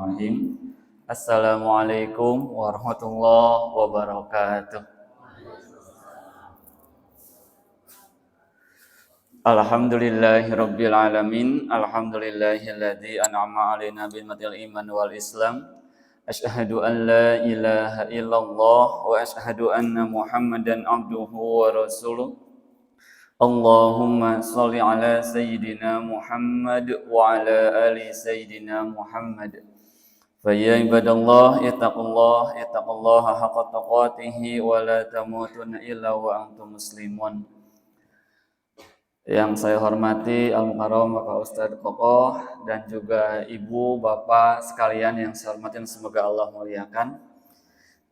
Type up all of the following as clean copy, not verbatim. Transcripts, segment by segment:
Bismillahirrahmanirrahim. Assalamualaikum warahmatullahi wabarakatuh. Alhamdulillahirabbil alamin. Alhamdulillahilladzi an'ama 'alaina bi ni'matil iman wal islam. Asyhadu an la ilaha illallah wa asyhadu anna Muhammadan abduhu wa rasuluh. Allahumma sholli ala sayyidina Muhammad wa ala ali sayyidina Muhammad. Fa ya ibadallah ittaqullaha haqqa taqatih wa la tamutunna illa wa antum muslimun. Yang saya hormati Al-Mukarram Bapak Ustadz Kokoh dan juga Ibu Bapak sekalian yang saya hormati, semoga Allah muliakan.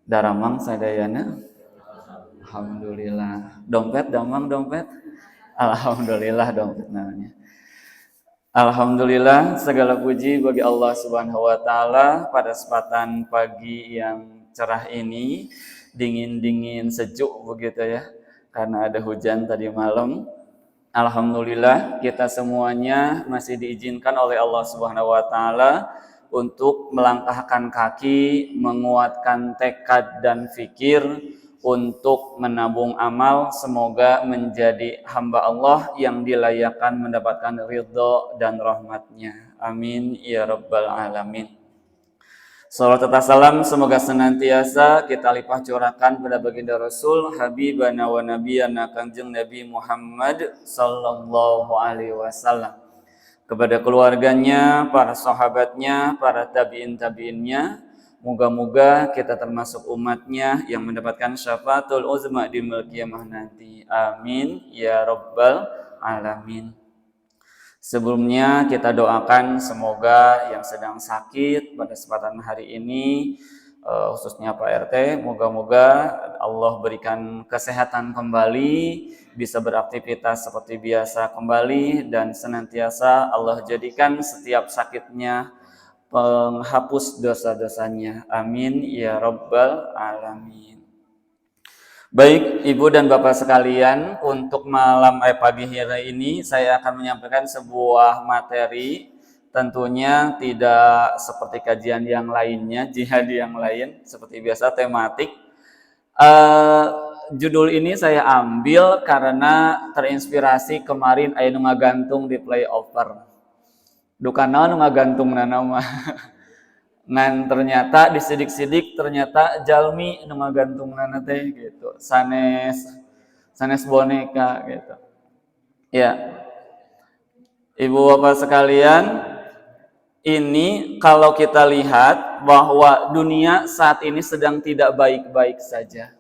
Daramang sadayana. Alhamdulillah. Dompet damang dompet. Alhamdulillah dompet namanya. Alhamdulillah, segala puji bagi Allah Subhanahu wa taala pada kesempatan pagi yang cerah ini, dingin-dingin sejuk begitu ya. Karena ada hujan tadi malam. Alhamdulillah, kita semuanya masih diizinkan oleh Allah Subhanahu wa taala untuk melangkahkan kaki, menguatkan tekad dan fikir untuk menabung amal. Semoga menjadi hamba Allah yang dilayakkan mendapatkan ridho dan rahmatnya. Amin ya rabbal alamin. Salawat serta salam semoga senantiasa kita limpah curahkan pada baginda Rasul Habibana wa Nabiyana Kanjeng Nabi Muhammad sallallahu alaihi wasallam, kepada keluarganya, para sahabatnya, para tabi'in-tabi'innya. Moga-moga kita termasuk umatnya yang mendapatkan syafaatul uzma di yaumil qiyamah nanti. Amin ya rabbal alamin. Sebelumnya kita doakan semoga yang sedang sakit pada kesempatan hari ini, khususnya Pak RT, moga-moga Allah berikan kesehatan kembali, bisa beraktivitas seperti biasa kembali, dan senantiasa Allah jadikan setiap sakitnya penghapus dosa-dosanya. Amin ya rabbal alamin. Baik Ibu dan Bapak sekalian, untuk pagi hari ini saya akan menyampaikan sebuah materi, tentunya tidak seperti kajian yang lainnya, jihad yang lain, seperti biasa tematik. Judul ini saya ambil karena terinspirasi kemarin aya nu ngagantung di playover. Dukana nu ngagantung nama. Ngan ternyata disidik-sidik ternyata jalmi nu ngagantung nana teh gitu. Sanes boneka gitu. Ya. Ibu Bapak sekalian, ini kalau kita lihat bahwa dunia saat ini sedang tidak baik-baik saja.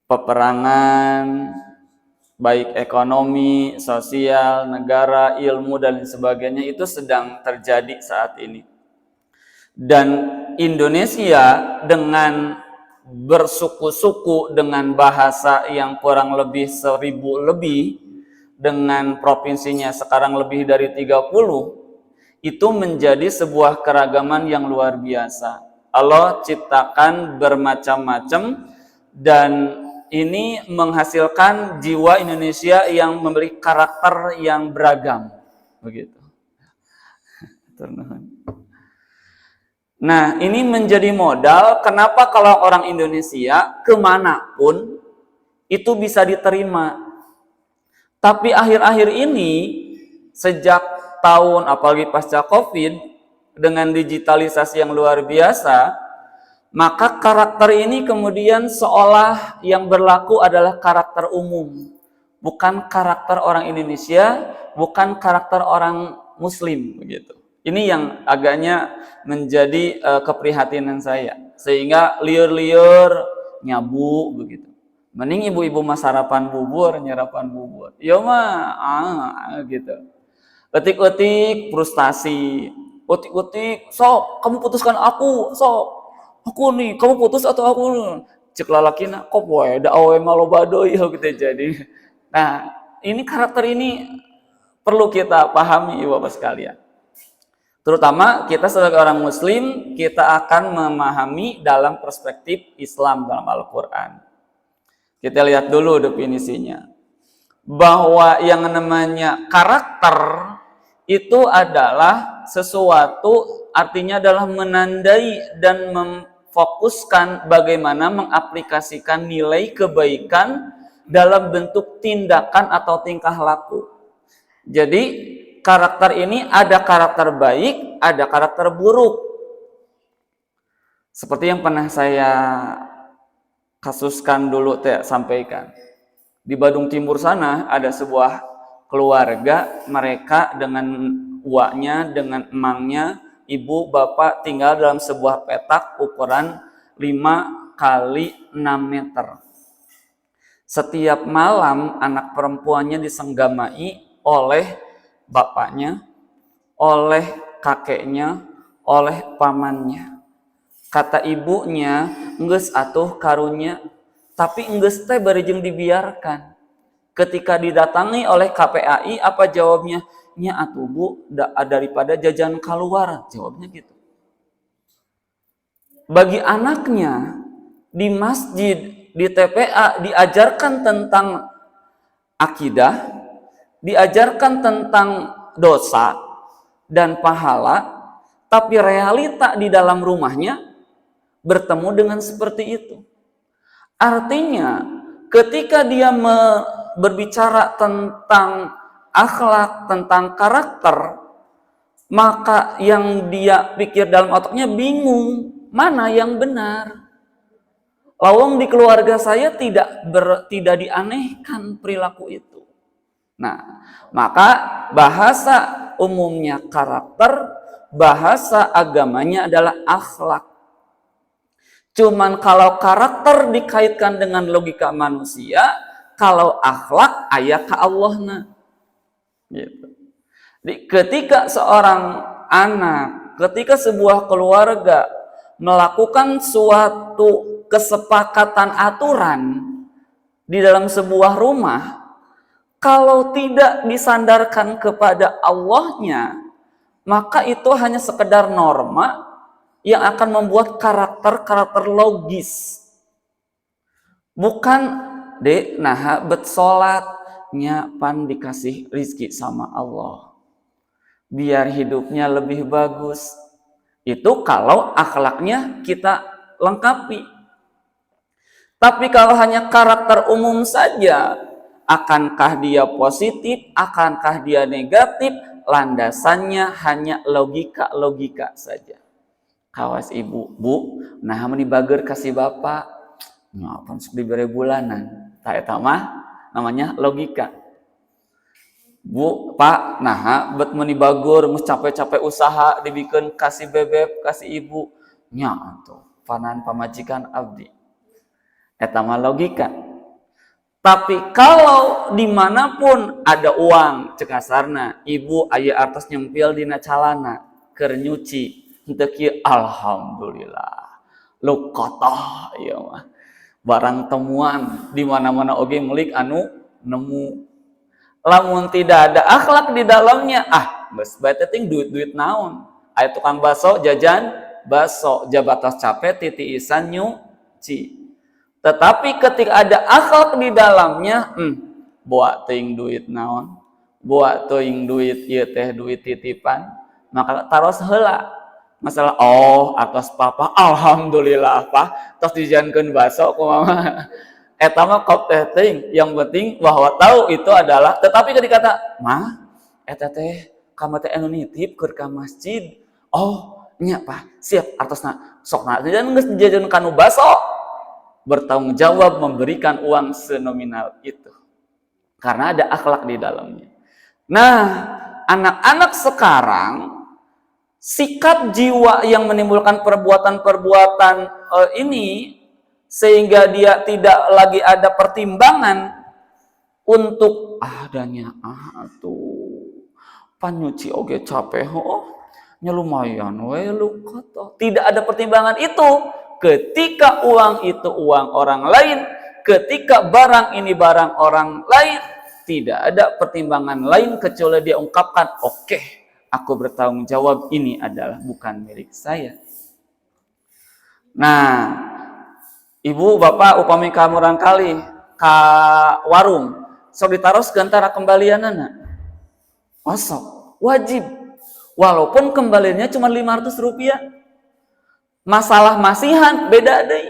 Peperangan, baik ekonomi, sosial, negara, ilmu, dan sebagainya itu sedang terjadi saat ini. Dan Indonesia dengan bersuku-suku, dengan bahasa yang kurang lebih 1000 lebih, dengan provinsinya sekarang lebih dari 30, itu menjadi sebuah keragaman yang luar biasa. Allah ciptakan bermacam-macam, dan ini menghasilkan jiwa Indonesia yang memiliki karakter yang beragam, begitu. Nah, ini menjadi modal kenapa kalau orang Indonesia kemanapun itu bisa diterima. Tapi akhir-akhir ini, sejak tahun apalagi pasca COVID, dengan digitalisasi yang luar biasa, maka karakter ini kemudian seolah yang berlaku adalah karakter umum, bukan karakter orang Indonesia, bukan karakter orang Muslim, begitu. Ini yang agaknya menjadi keprihatinan saya, sehingga liur-liur nyabu begitu. Mending ibu-ibu mah sarapan bubur, nyarapan bubur. Ya mah, gitu. Utik-utik frustasi, utik-utik sok kamu putuskan aku, sok. Aku nih, kamu putus atau aku? Cek lalakina, kok boy, da awe maloba deui gitu jadi. Nah, ini karakter ini perlu kita pahami Ibu Bapak sekalian. Terutama kita sebagai orang Muslim, kita akan memahami dalam perspektif Islam dalam Al-Quran. Kita lihat dulu definisinya. Bahwa yang namanya karakter itu adalah sesuatu artinya adalah menandai dan memfokuskan bagaimana mengaplikasikan nilai kebaikan dalam bentuk tindakan atau tingkah laku. Jadi karakter ini ada karakter baik, ada karakter buruk. Seperti yang pernah saya kasuskan dulu, sampaikan. Di Badung Timur sana ada sebuah keluarga, mereka dengan uaknya, dengan emangnya, ibu bapak tinggal dalam sebuah petak ukuran 5 kali 6 meter. Setiap malam anak perempuannya disenggamai oleh bapaknya, oleh kakeknya, oleh pamannya. Kata ibunya, enggeus atuh karunya, tapi enggeus teh barijeng dibiarkan. Ketika didatangi oleh KPAI, apa jawabnya? Nya atuh Bu, daripada jajan keluar, jawabnya gitu. Bagi anaknya, di masjid, di TPA, diajarkan tentang akidah, diajarkan tentang dosa dan pahala, tapi realita di dalam rumahnya bertemu dengan seperti itu. Artinya, ketika dia berbicara tentang akhlak, tentang karakter, maka yang dia pikir dalam otaknya bingung, mana yang benar. Lawang di keluarga saya tidak dianehkan perilaku itu. Nah, maka bahasa umumnya karakter, bahasa agamanya adalah akhlak. Cuman kalau karakter dikaitkan dengan logika manusia, kalau akhlak aya ka Allahna. Gitu. Ketika seorang anak, ketika sebuah keluarga melakukan suatu kesepakatan aturan di dalam sebuah rumah, kalau tidak disandarkan kepada Allahnya, maka itu hanya sekedar norma yang akan membuat karakter logis. Bukan naha bet sholatnya pan dikasih rizki sama Allah, biar hidupnya lebih bagus. Itu kalau akhlaknya kita lengkapi. Tapi kalau hanya karakter umum saja, akankah dia positif, akankah dia negatif, landasannya hanya logika saja. Kawas ibu, Bu, nah meni bager kasih bapak, ngapain diberi bulanan, tak eta mah namanya logika. Bu, Pak, nah bet meni bager, mus capek-capek usaha dibikin kasih bebek, kasih ibu, nya tuh panan pamajikan abdi, eta mah logika. Tapi kalau dimanapun ada uang, cekasarna, ibu aya artos nyempil dina calana, keur nyuci, henteu kieu alhamdulillah. Luqatah ieu mah. Barang temuan di mana-mana oge meuli anu nemu. Lamun tidak ada akhlak di dalamnya, geus bae teh duit-duit naon. Aya tukang baso jajan baso, jabatos capek titiisan nyuci. Tetapi ketika ada akhlak di dalamnya, buat teuing duit naon, buat teuing duit ieu teh duit titipan, maka taros heula. Masalah atos papa, alhamdulillah Pak, tos dijankeun baso kumaha. Eta mah kop teh teuing, yang penting bahwa tahu itu adalah, tetapi ketika kata, "Mah, eta teh kamu teh anu nitip keur ka masjid." Oh, nya Pak, siap artosna. Sokna jangan geus dijajan kanu baso. Bertanggung jawab memberikan uang senominal itu. Karena ada akhlak di dalamnya. Nah, anak-anak sekarang, sikap jiwa yang menimbulkan perbuatan-perbuatan ini, sehingga dia tidak lagi ada pertimbangan untuk adanya tuh panyuci oge capek nya lumayan we lukoto. Tidak ada pertimbangan itu. Ketika uang itu uang orang lain, ketika barang ini barang orang lain, tidak ada pertimbangan lain kecuali dia ungkapkan, oke, aku bertanggung jawab, ini adalah bukan milik saya. Nah, ibu, bapak, upami kamu rangkali ka warung, sok ditaros gantara kembalianana. Osok, wajib. Walaupun kembaliannya cuma 500 rupiah. Masalah masihan beda deh.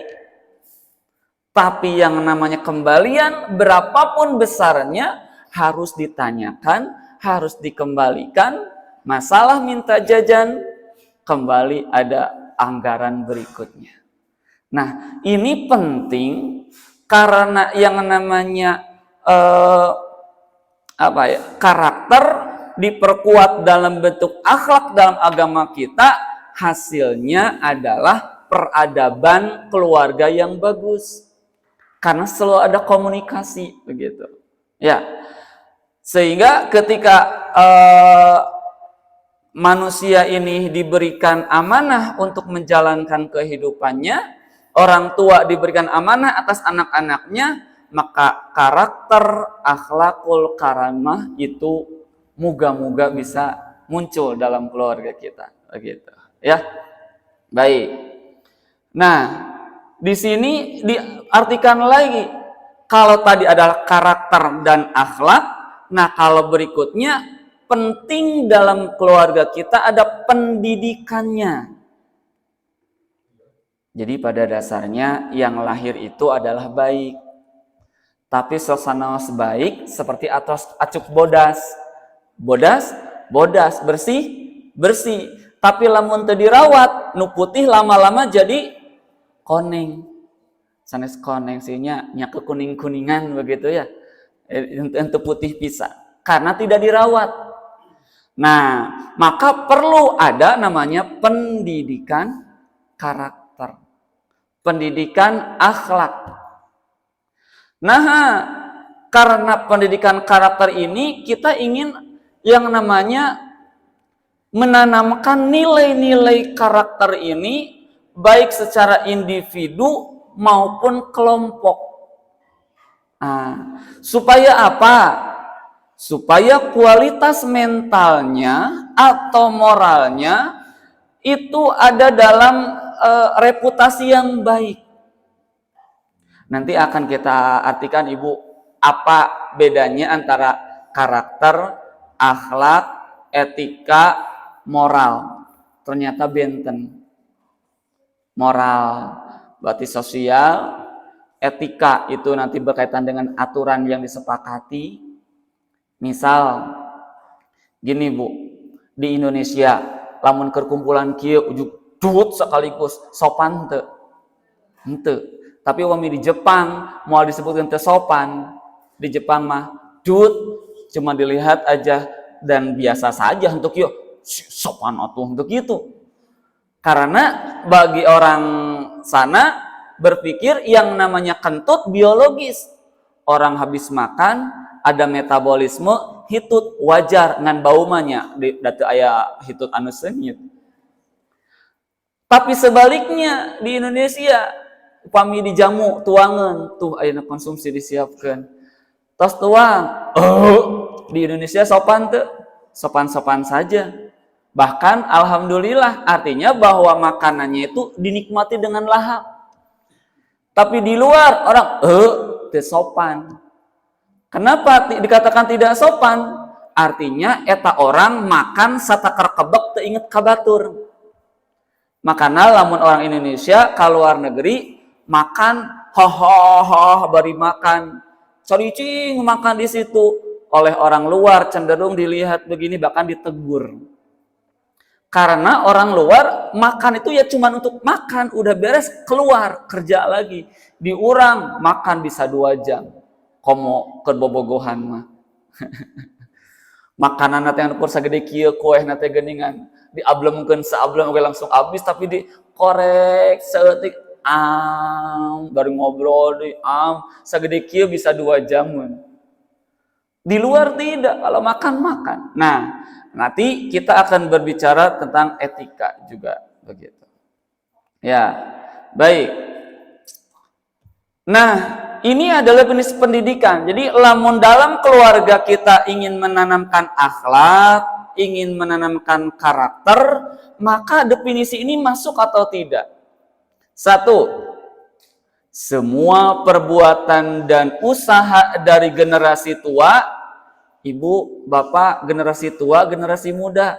Tapi yang namanya kembalian berapapun besarnya harus ditanyakan, harus dikembalikan. Masalah minta jajan, kembali ada anggaran berikutnya. Nah, ini penting karena yang namanya karakter diperkuat dalam bentuk akhlak dalam agama kita, hasilnya adalah peradaban keluarga yang bagus. Karena selalu ada komunikasi begitu. Ya. Sehingga ketika manusia ini diberikan amanah untuk menjalankan kehidupannya, orang tua diberikan amanah atas anak-anaknya, maka karakter akhlakul karamah itu moga-moga bisa muncul dalam keluarga kita, begitu. Ya. Baik. Nah, di sini diartikan lagi, kalau tadi adalah karakter dan akhlak, nah kalau berikutnya penting dalam keluarga kita ada pendidikannya. Jadi pada dasarnya yang lahir itu adalah baik. Tapi suasana baik seperti acuk bodas. Bodas, bersih. Tapi lamun teu dirawat, nu putih lama-lama jadi koneng. Sanes koneng sihnya nya kekuning-kuningan begitu ya. Ente putih pisan karena tidak dirawat. Nah, maka perlu ada namanya pendidikan karakter. Pendidikan akhlak. Nah, karena pendidikan karakter ini kita ingin yang namanya menanamkan nilai-nilai karakter ini baik secara individu maupun kelompok. Nah, supaya apa? Supaya kualitas mentalnya atau moralnya itu ada dalam reputasi yang baik. Nanti akan kita artikan Ibu apa bedanya antara karakter, akhlak, etika, moral. Ternyata benten. Moral berarti sosial, etika itu nanti berkaitan dengan aturan yang disepakati. Misal gini Bu, di Indonesia lamun kerkumpulan kieu ujuk duut sekaligus sopan teu? Henteu. Tapi wami di Jepang moal disebutkeun teu sopan, di Jepang mah duut cuma dilihat aja dan biasa saja untuk yuk sopan atuh untuk itu. Karena bagi orang sana berpikir yang namanya kentut biologis. Orang habis makan ada metabolisme hitut wajar ngan baumanya di datu aya hitut anu seungit. Tapi sebaliknya di Indonesia upami dijamu tuangan tuh aya konsumsi disiapkan. Tos tuang. Di Indonesia sopan tuh sopan-sopan saja. Bahkan alhamdulillah artinya bahwa makanannya itu dinikmati dengan lahap. Tapi di luar orang teu sopan. Kenapa dikatakan tidak sopan? Artinya eta orang makan satakar kebek teu inget kabatur. Makana lamun orang Indonesia ka luar negeri makan hohoh bari makan coricing makan di situ, oleh orang luar cenderung dilihat begini bahkan ditegur. Karena orang luar makan itu ya cuma untuk makan, udah beres keluar kerja lagi. Di urang makan bisa 2 jam. Komo kerbobogohan mah. Makanan nate yang ukur sagede kieu koeh nate geuningan. Diablemkeun saablem oge langsung habis tapi dikorek saeutik baru ngobrol sagede kieu bisa 2 jam. Di luar tidak, kalau makan. Nah, nanti kita akan berbicara tentang etika juga begitu. Ya, baik. Nah, ini adalah jenis pendidikan. Jadi, lamun dalam keluarga kita ingin menanamkan akhlak, ingin menanamkan karakter, maka definisi ini masuk atau tidak? 1. Semua perbuatan dan usaha dari generasi tua, ibu, bapak, generasi tua, generasi muda,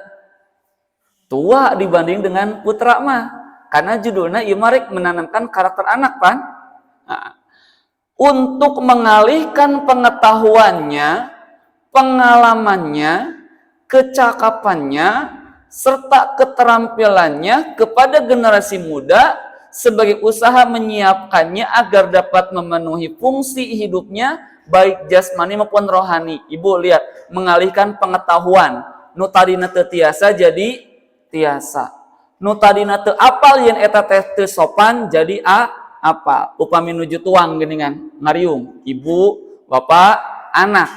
tua dibanding dengan putra mah. Karena judulnya ieu marek menanamkan karakter anak pan. Nah, untuk mengalihkan pengetahuannya, pengalamannya, kecakapannya, serta keterampilannya kepada generasi muda sebagai usaha menyiapkannya agar dapat memenuhi fungsi hidupnya baik jasmani maupun rohani. Ibu lihat, mengalihkan pengetahuan. Nu tadina teu tiasa jadi tiasa. Nu tadina teu apal yen eta teh teu sopan jadi apa? Upami nuju tuang geuningan ngariung. Ibu, bapak, anak.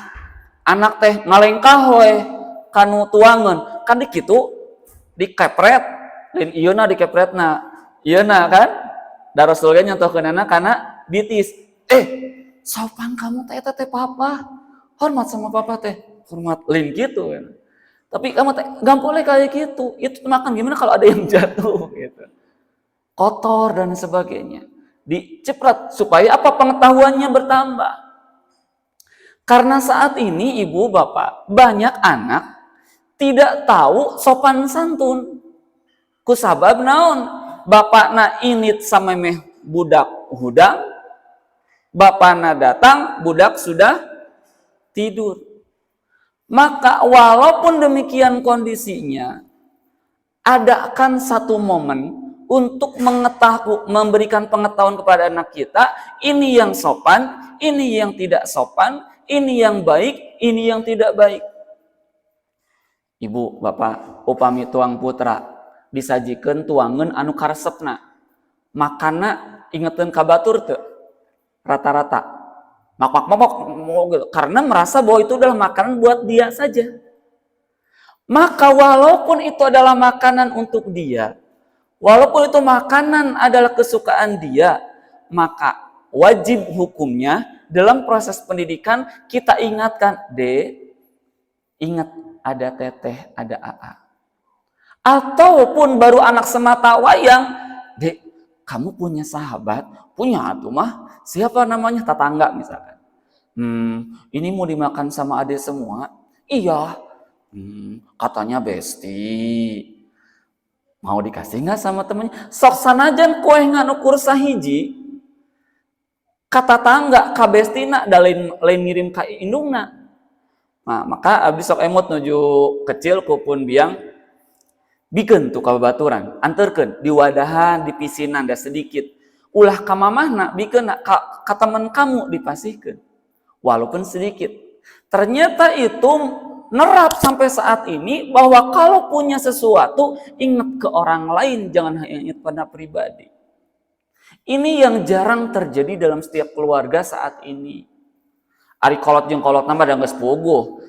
Anak teh ngalengkah we kanu tuangeun. Kan di kitu dikepret, lain ieuna dikepretna. Ieuna kan? Da Rasul ge nyontohkeunana kana bitis. Sopan kamu teh eta teh papa. Hormat sama papa teh. Hormat lain kitu. Tapi kamu teh enggak boleh kayak gitu. Itu makan gimana kalau ada yang jatuh gitu. Kotor dan sebagainya. Dicepret supaya apa? Pengetahuannya bertambah. Karena saat ini ibu bapak banyak anak tidak tahu sopan santun. Kusabab naon? Bapakna init samemeh budak hudang, bapakna datang budak sudah tidur. Maka walaupun demikian kondisinya, adakan satu momen untuk memberikan pengetahuan kepada anak kita, ini yang sopan, ini yang tidak sopan, ini yang baik, ini yang tidak baik. Ibu, bapak, upami tuang putra, disajikan tuangan anu karesepna. Makanna ingetin kabatur teu? Rata-rata. Mak gitu. Karena merasa bahwa itu adalah makanan buat dia saja. Maka walaupun itu adalah makanan untuk dia, walaupun itu makanan adalah kesukaan dia, maka wajib hukumnya dalam proses pendidikan kita ingatkan, ingat ada teteh, ada AA. Ataupun baru anak semata wayang, Dek, kamu punya sahabat, punya atuh mah, siapa namanya? Tetangga misalkan. Ini mau dimakan sama adik semua? Iya. Katanya besti. Mau dikasih nggak sama temennya? Sok sanajan kue nganukur sahiji. Kata tangga ka bestina da lain ngirim ka indungna. Nah, maka abdi sok emot nuju kecil kupun biang bikeun tu ka babaturan, anterkeun di wadahan, di pisinan da sedikit. Ulah ka mamahna bikeun ka teman kamu dipasihkeun. Walaupun sedikit. Ternyata itu nerap sampai saat ini bahwa kalau punya sesuatu ingat ke orang lain, jangan hanya ingat pada pribadi. Ini yang jarang terjadi dalam setiap keluarga saat ini. Ari kolot jeung kolot nambah da geus puguh.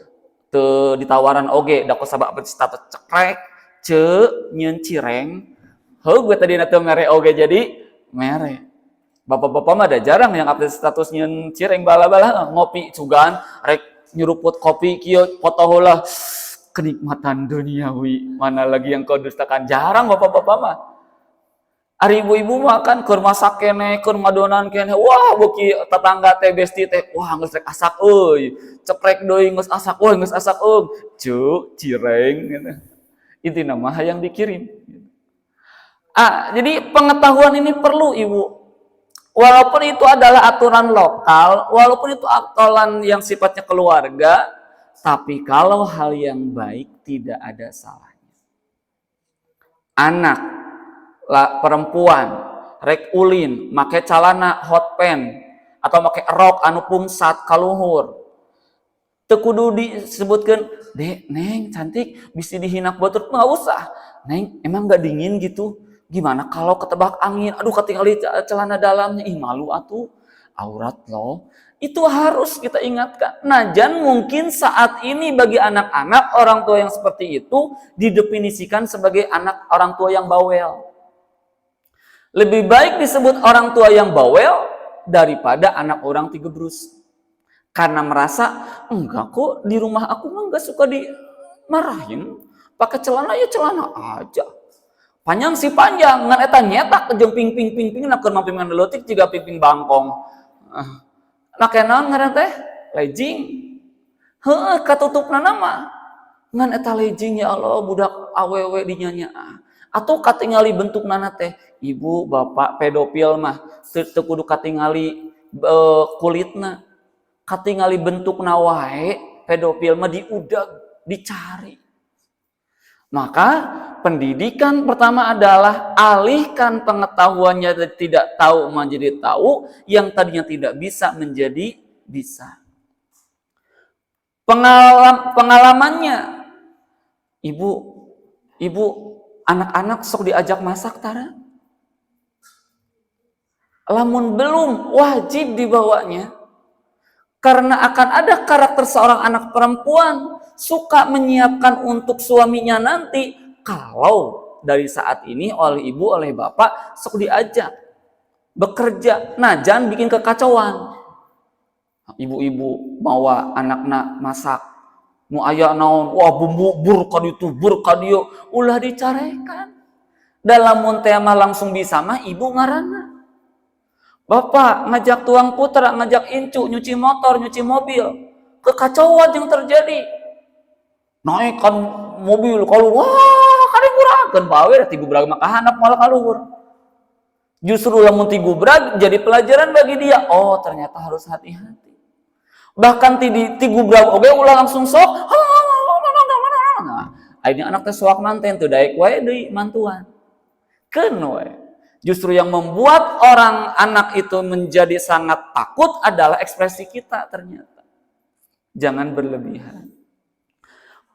Teu ditawaran oge da kusabab status cekrek, nyeun cireng. Heuh tadina teu mere oge jadi mere. Bapak-bapak mah ada jarang yang update status nyeun cireng bala-bala ngopi cugan rek nyeruput kopi kieu foto heula. Kenikmatan duniawi mana lagi yang kau dustakan, jarang bapak-bapak mah. Ari ibu-ibu mah kan keur masak keneh, keur ngadonan keneh. Wah, beuki tetangga teh besti teh, wah geus rek asak euy. Ceprek deui geus asak, wah geus asak eug. Cuk, cireng gitu. Intina mah hayang dikirim. Jadi pengetahuan ini perlu ibu. Walaupun itu adalah aturan lokal, walaupun itu aturan yang sifatnya keluarga, tapi kalau hal yang baik tidak ada salahnya. Anak perempuan rek ulin make calana hot pants atau make rok anu pungsat kaluhur teu kudu disebutkeun, Dek, Neng cantik bisa dihinak batur, enggak usah. Neng emang enggak dingin gitu? Gimana kalau ketebak angin? Aduh ketinggalan celana dalamnya, ih malu atuh, aurat loh. Itu harus kita ingatkan. Najan mungkin saat ini bagi anak-anak orang tua yang seperti itu didefinisikan sebagai anak orang tua yang bawel. Lebih baik disebut orang tua yang bawel daripada anak orang tigebrus. Karena merasa, enggak kok di rumah aku mah enggak suka dimarahin. Pakai celana ya celana aja. Panjang sih panjang, ngan eta nyetak jeung ping nak keur mampingan leutik jiga ping bangkong. Nah kenaon ngaran teh? Legging. Heueuh katutupna mah. ngan eta lejing ya Allah budak awewe dinyanya atau katingali bentuk nana teh ibu bapak pedofil mah teu kudu katingali kulitna katingali bentuk nawae pedofil mah diudag dicari. Maka pendidikan pertama adalah alihkan pengetahuannya dari tidak tahu menjadi tahu, yang tadinya tidak bisa menjadi bisa. Pengalamannya, ibu anak-anak sok diajak masak tara? Lamun belum, wajib dibawanya. Karena akan ada karakter seorang anak perempuan suka menyiapkan untuk suaminya nanti kalau dari saat ini oleh ibu, oleh bapak sok diajak bekerja. Nah, jangan bikin kekacauan. Ibu-ibu bawa anaknya masak. Mau aya naon, wah bumbu bur ka dieu, ulah dicarekan. Dalam mun teh mah langsung bisa mah ibu ngaranna. Bapak ngajak tuang putra, ngajak incu, nyuci motor, nyuci mobil. Kekacauan yang terjadi. Naikkan mobil, kalau wah, kadang gurakan. Bawe, tigu berag maka hanap malah kaluhur. Justru lamun tigu berag jadi pelajaran bagi dia. Oh, ternyata harus hati-hati. Bahkan tigu berag oge ulah langsung sok. Nah, akhirnya anak teh soak manten tuh daek wae deui mantuan. Keun wae. Justru yang membuat orang anak itu menjadi sangat takut adalah ekspresi kita ternyata. Jangan berlebihan.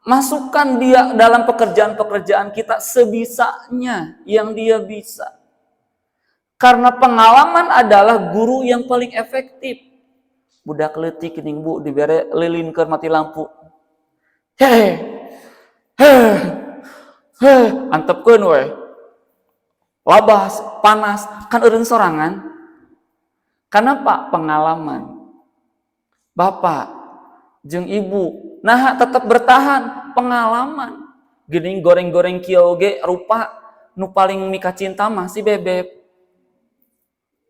Masukkan dia dalam pekerjaan-pekerjaan kita sebisanya yang dia bisa. Karena pengalaman adalah guru yang paling efektif. Budak leutik geuning Bu dibere lilin keur mati lampu. Antepkeun we. Labas, panas, kan eureun sorangan. Kenapa? Pengalaman. Bapak jeung ibu, nah tetap bertahan, pengalaman. Geuning goreng-goreng kieu ge rupa nu paling mika cinta mah si bebek.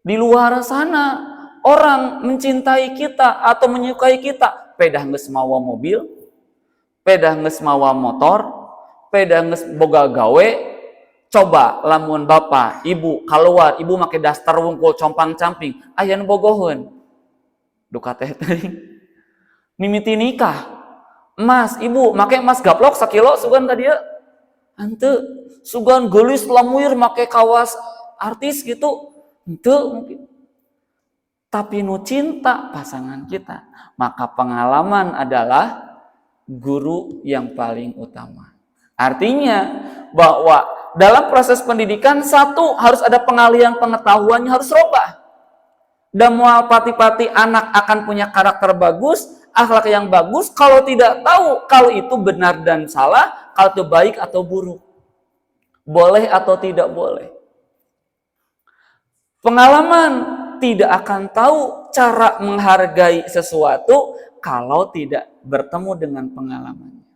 Di luar sana orang mencintai kita atau menyukai kita, pedah geus mawa mobil, pedah geus mawa motor, pedah geus boga gawe. Coba lamun bapak, ibu keluar, ibu make daster wungkul compang-camping, aya nu bogoheun. Duka teh teuing. Mimiti nikah. Emas, ibu make emas gaplok sakilo sugan ka dieu. Henteu, sugan geulis lamuir make kawas artis gitu. Henteu mungkin. Tapi nu cinta pasangan kita, maka pengalaman adalah guru yang paling utama. Artinya bahwa dalam proses pendidikan, satu, harus ada pengalihan pengetahuannya, harus robah. Dan mual pati-pati anak akan punya karakter bagus, akhlak yang bagus, kalau tidak tahu kalau itu benar dan salah, kalau itu baik atau buruk. Boleh atau tidak boleh. Pengalaman tidak akan tahu cara menghargai sesuatu kalau tidak bertemu dengan pengalaman.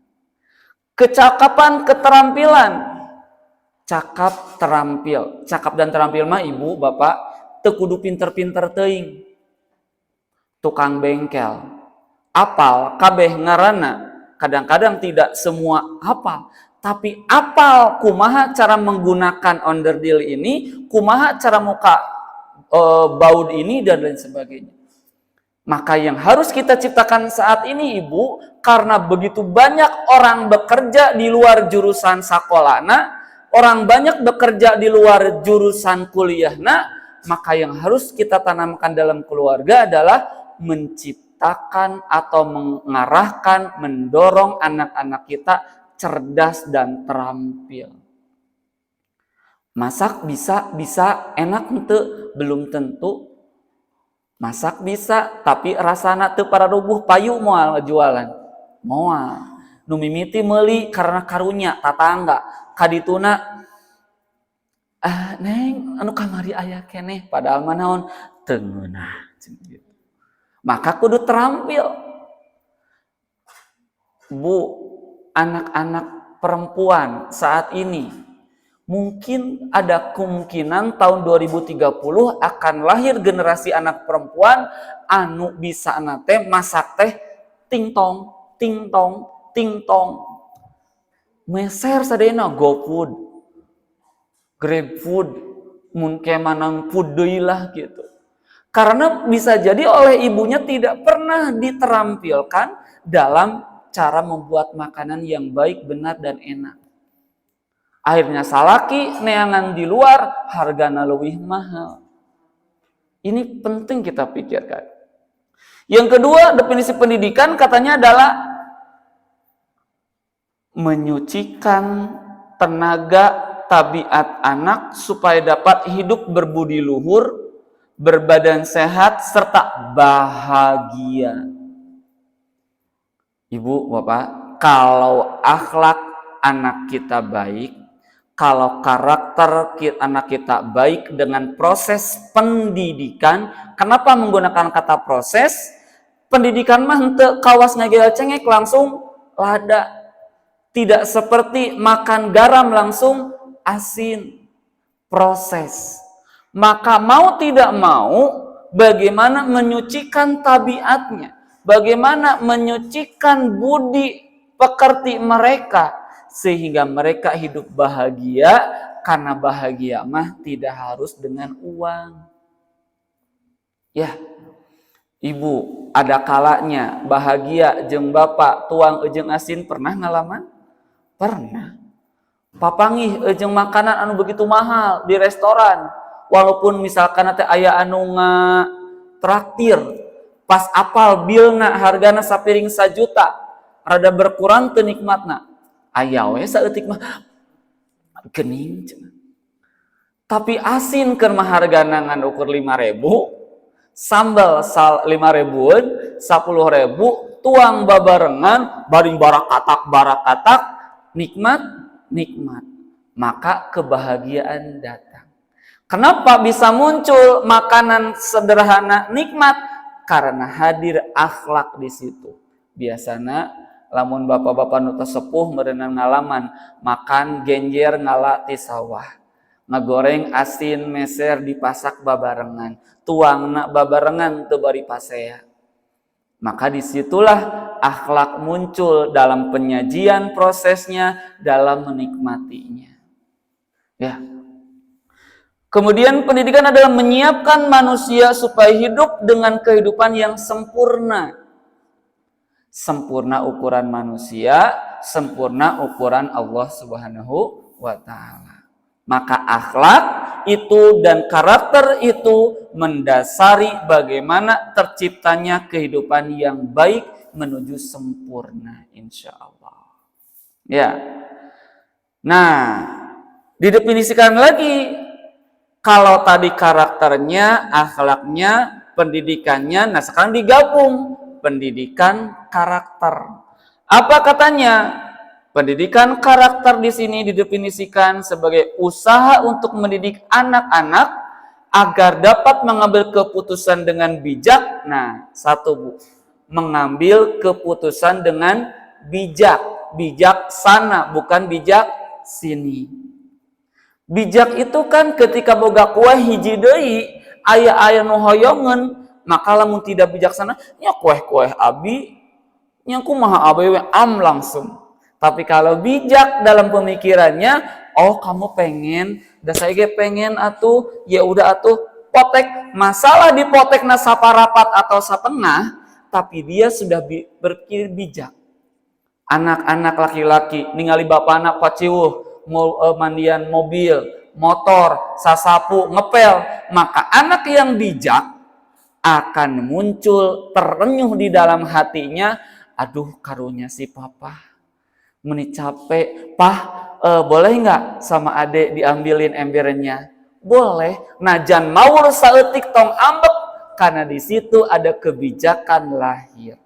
Kecakapan, keterampilan. Cakap, terampil. Cakap dan terampil mah ibu, bapak, teu kudu pinter-pinter teuing. Tukang bengkel. Apal, kabeh ngaranna. Kadang-kadang tidak semua apal. Tapi apal kumaha cara menggunakan onderdil ini, kumaha cara muka baud ini, dan lain sebagainya. Maka yang harus kita ciptakan saat ini ibu, karena begitu banyak orang bekerja di luar jurusan sakolana, orang banyak bekerja di luar jurusan kuliahna, maka yang harus kita tanamkan dalam keluarga adalah menciptakan atau mengarahkan, mendorong anak-anak kita cerdas dan terampil. Masak bisa enak henteu, belum tentu. Masak bisa, tapi rasana teu pararubuh payu moal jualan. Moal. Nu mimiti meuli karena karunya tatangga. Kadituna neng anu kamari aya keneh padahal mah naon teu ngeunah. Maka kudu terampil. Bu, anak-anak perempuan saat ini mungkin ada kemungkinan tahun 2030 akan lahir generasi anak perempuan anu bisa teh masak teh ting tong ting tong ting tong. meser sadayana GoFood, GrabFood, mun kemanang food deui lah gitu. Karena bisa jadi oleh ibunya tidak pernah diterampilkan dalam cara membuat makanan yang baik, benar, dan enak. Akhirnya salaki neangan di luar, hargana leuwih mahal. Ini penting kita pikirkan. Yang kedua, definisi pendidikan katanya adalah menyucikan tenaga tabiat anak supaya dapat hidup berbudi luhur, berbadan sehat, serta bahagia. Ibu, Bapak, kalau akhlak anak kita baik, kalau karakter anak kita baik dengan proses pendidikan, kenapa menggunakan kata proses? Pendidikan mah henteu kawas ngagel cengek langsung lada. Tidak seperti makan garam langsung asin. Proses. Maka mau tidak mau, bagaimana menyucikan tabiatnya, bagaimana menyucikan budi pekerti mereka, sehingga mereka hidup bahagia, karena bahagia mah tidak harus dengan uang. Ya, ibu, ada kalanya bahagia jeung bapak tuang jeung asin pernah ngalaman? Pernah. Papangih jeung makanan anu begitu mahal di restoran. Walaupun misalkan teh aya anu traktir, pas apal bilna hargana sapiring 1 juta, rada berkurang teu nikmatna. Aya we saeutik mah geuning cenah. Tapi asin keur mah hargana ngan ukur 5.000, sambal 5.000-eun, 10.000, tuang babarengan, baring barakatak, nikmat. Maka kebahagiaan datang. Kenapa bisa muncul makanan sederhana nikmat? Karena hadir akhlak di situ. Biasana lamun bapak-bapak nu sepuh meureunna ngalaman makan genjer ngala ti sawah. Ngagoreng asin meser dipasak babarengan, tuangna babarengan teu bari pasea. Maka disitulah akhlak muncul dalam penyajian prosesnya, dalam menikmatinya. Ya. Kemudian pendidikan adalah menyiapkan manusia supaya hidup dengan kehidupan yang sempurna. Sempurna ukuran manusia, sempurna ukuran Allah Subhanahu wa Ta'ala. Maka akhlak itu dan karakter itu mendasari bagaimana terciptanya kehidupan yang baik menuju sempurna, insya Allah. Ya. Nah, didefinisikan lagi. Kalau tadi karakternya, akhlaknya, pendidikannya, nah sekarang digabung pendidikan karakter. Apa katanya? Pendidikan karakter di sini didefinisikan sebagai usaha untuk mendidik anak-anak agar dapat mengambil keputusan dengan bijak. Nah, satu Bu, mengambil keputusan dengan bijak, bijaksana, bukan bijak sini. Bijak itu kan ketika boga kueh hiji deui aya nu hoyongeun, maka lamun tidak bijaksana nya kueh-kueh abi nya kumaha awewe am langsung. Tapi kalau bijak dalam pemikirannya, oh kamu pengen, da saya ge pengen atuh, ya udah atuh potek. Masalah dipotekna saparapat atau setengah, tapi dia sudah berpikir bijak. Anak-anak laki-laki ningali bapana paciwuh mandian mobil, motor, sasapu, ngepel, maka anak yang bijak akan muncul terenyuh di dalam hatinya, aduh karunya si papa meni capek, pah boleh nggak sama adek diambilin embernya? Boleh. Najan maur saeutik tong ambek, karena di situ ada kebijakan lahir.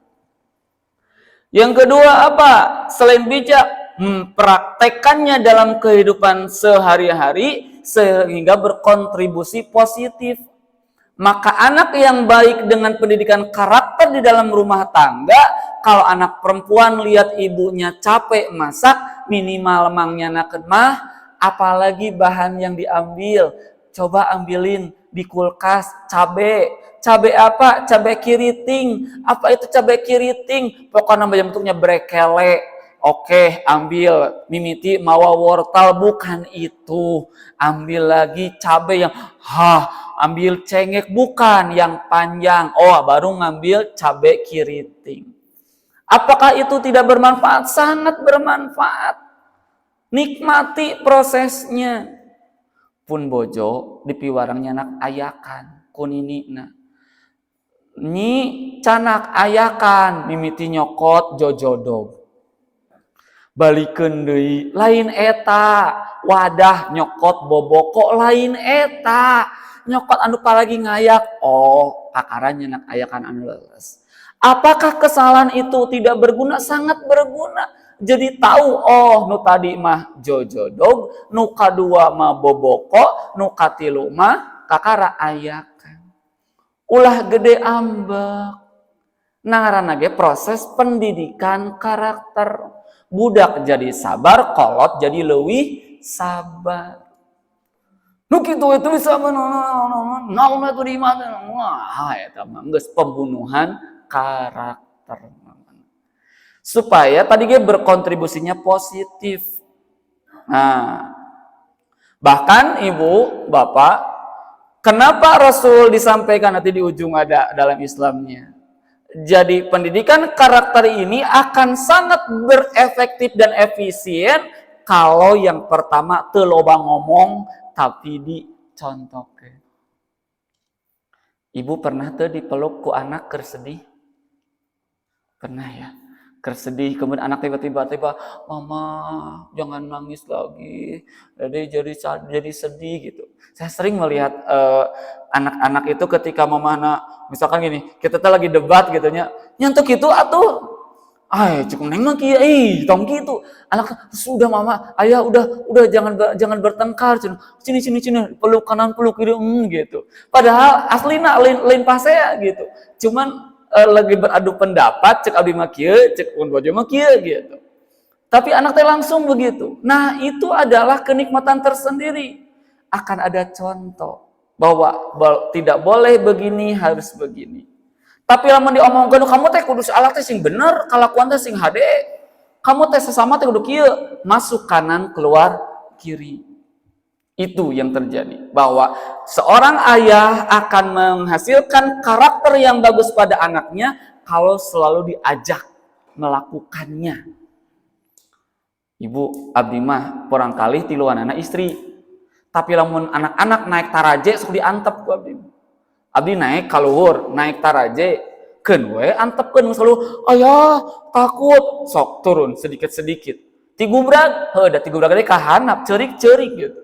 Yang kedua apa? Selain bijak, mempraktekannya dalam kehidupan sehari-hari sehingga berkontribusi positif. Maka anak yang baik dengan pendidikan karakter di dalam rumah tangga, kalau anak perempuan lihat ibunya capek masak, minimal mangnyanakeun mah, apalagi bahan yang diambil, coba ambilin di kulkas cabe. Cabe apa? Cabe kiriting. Apa itu cabe kiriting? Pokoknya bentuknya brekele. Oke, ambil mimiti mawa wortel, bukan itu. Ambil lagi cabai yang ambil cengek, bukan yang panjang. Oh, baru ngambil cabai kiriting. Apakah itu tidak bermanfaat? Sangat bermanfaat. Nikmati prosesnya. Pun bojo dipiwarangnya anak ayakan kuninina. Ni canak ayakan mimiti nyokot jojodog. Balikeun deui lain eta wadah nyokot boboko lain eta nyokot anu palagi ngayak kakarannya nak ayakan anu leles. Apakah kesalahan itu tidak berguna? Sangat berguna. Jadi tahu nu tadi mah jojodog, nu kadua mah boboko, nu katilu mah kakara ayakan. Ulah gede ambek. Ngaranna ge proses pendidikan karakter. Budak jadi sabar, kolot jadi leuwih sabar. Nu kitu itu bisa naon itu di mana? Eta mah geus pembunuhan karakter. Supaya tadi ge berkontribusinya positif. Nah, bahkan ibu, bapak, kenapa Rasul disampaikan nanti di ujung ada dalam Islamnya? Jadi pendidikan karakter ini akan sangat berefektif dan efisien kalau yang pertama teu loba ngomong tapi dicontohkeun. Ibu pernah teu dipeluk ku anak keur sedih? Pernah ya? Keur sedih kemudian anak tiba-tiba mama jangan nangis lagi. Jadi sedih gitu. Saya sering melihat anak-anak itu ketika mamana misalkan gini, kita tuh lagi debat gitu nya. Nyantuk gitu atuh. Cukup neng mah kieu tong gitu. Anak sudah mama, ayah udah jangan bertengkar sini peluk kanan peluk kiri gitu. Padahal aslina lain pasea gitu. Cuman lagi beradu pendapat cek abdi mah kieu, cek pun bojo mah kieu gitu. Tapi anak teh langsung begitu. Nah, itu adalah kenikmatan tersendiri. Akan ada contoh bahwa tidak boleh begini, harus begini. Tapi lamun diomongkeun kamu teh kudu salah teh sing bener, kalakuan teh sing hade. Kamu teh sesama teh kudu kieu, masuk kanan keluar kiri. Itu yang terjadi, bahwa seorang ayah akan menghasilkan karakter yang bagus pada anaknya kalau selalu diajak melakukannya. Ibu abdi mah porang kali tiluan anak istri. Tapi lamun anak-anak naik taraje sok diantep ku abdi. Abdi naik ka luhur, naik taraje, keun we antepkeun selalu, "Ayah, takut." Sok turun sedikit-sedikit. Ti gubrag, da ti gubrag teh kahanap, ceurik-ceurik gitu.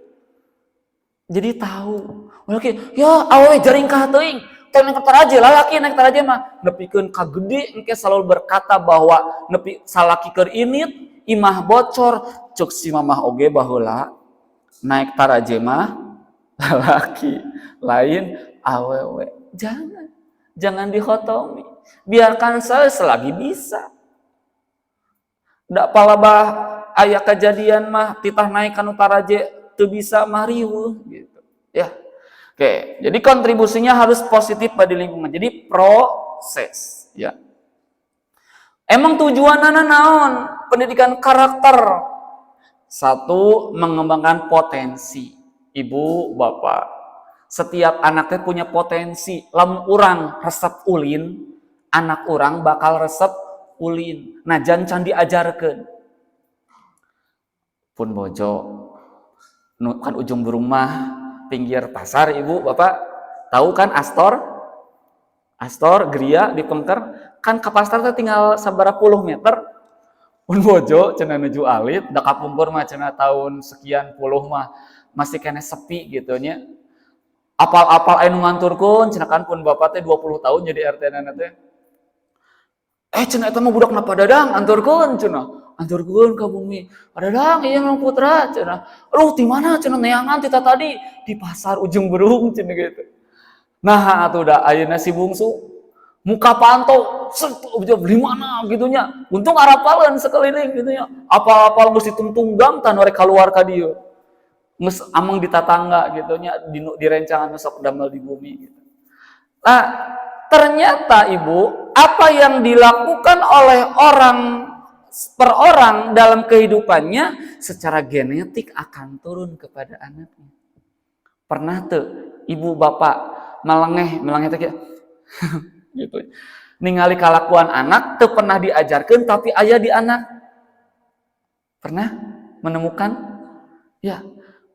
Jadi tahu. Oke, ya awewe jaring ka teuing. Teh naik taraje, lalaki naik taraje mah nepikeun ka gede engke selalu berkata bahwa nepi salaki keur init, imah bocor, cuk si mamah oge baheula. Naik taraje mah laki lain awewe. Jangan dihotomi. Biarkan saya selagi bisa. Da palabah aya kejadian mah titah naik kanu taraje teu bisa mah riweuh gitu. Ya. Oke, jadi kontribusinya harus positif pada lingkungan. Jadi proses, ya. Emang tujuanna naon? Pendidikan karakter. Satu, mengembangkan potensi. Ibu, bapak, setiap anaknya punya potensi. Lamun urang resep ulin, anak urang bakal resep ulin. Nah, jangan diajarkeun. Pun bojo, kan ujung rumah, pinggir pasar, ibu, bapak, tahu kan Astor, Gria, di Pengker, kan ke pasar tinggal sabaraha puluh meter. Pun bojo cenah nuju alit da kapungkur mah cenah tahun sekian puluh mah masih kena sepi gitu nya. Apal-apal anu nganturkeun cenah kan pun bapak teh 20 tahun jadi RT na teh. Cenah eta mah budakna Pak Dadang anturkeun cenah. Anturkeun ka bumi. Pak Dadang ieu Mang Putra cenah. Di mana cenah neangan tita tadi di pasar ujung berung cenah gitu. Nah atuh da ayeuna si bungsu muka pantau beli mana gitunya. Untung arapaleun sekeliling gitunya. Apal-apal geus ditungtunggang tan rek kaluar ka dieu. Geus ameng di tatangga gitunya di rencangan sok damel di bumi gitu. Nah, ternyata ibu, apa yang dilakukan oleh orang per orang dalam kehidupannya secara genetik akan turun kepada anaknya. Pernah tuh ibu bapak melengeh teh gitu. Ningali kalakuan anak teu pernah diajarkan tapi aya di anak. Pernah menemukan? Ya,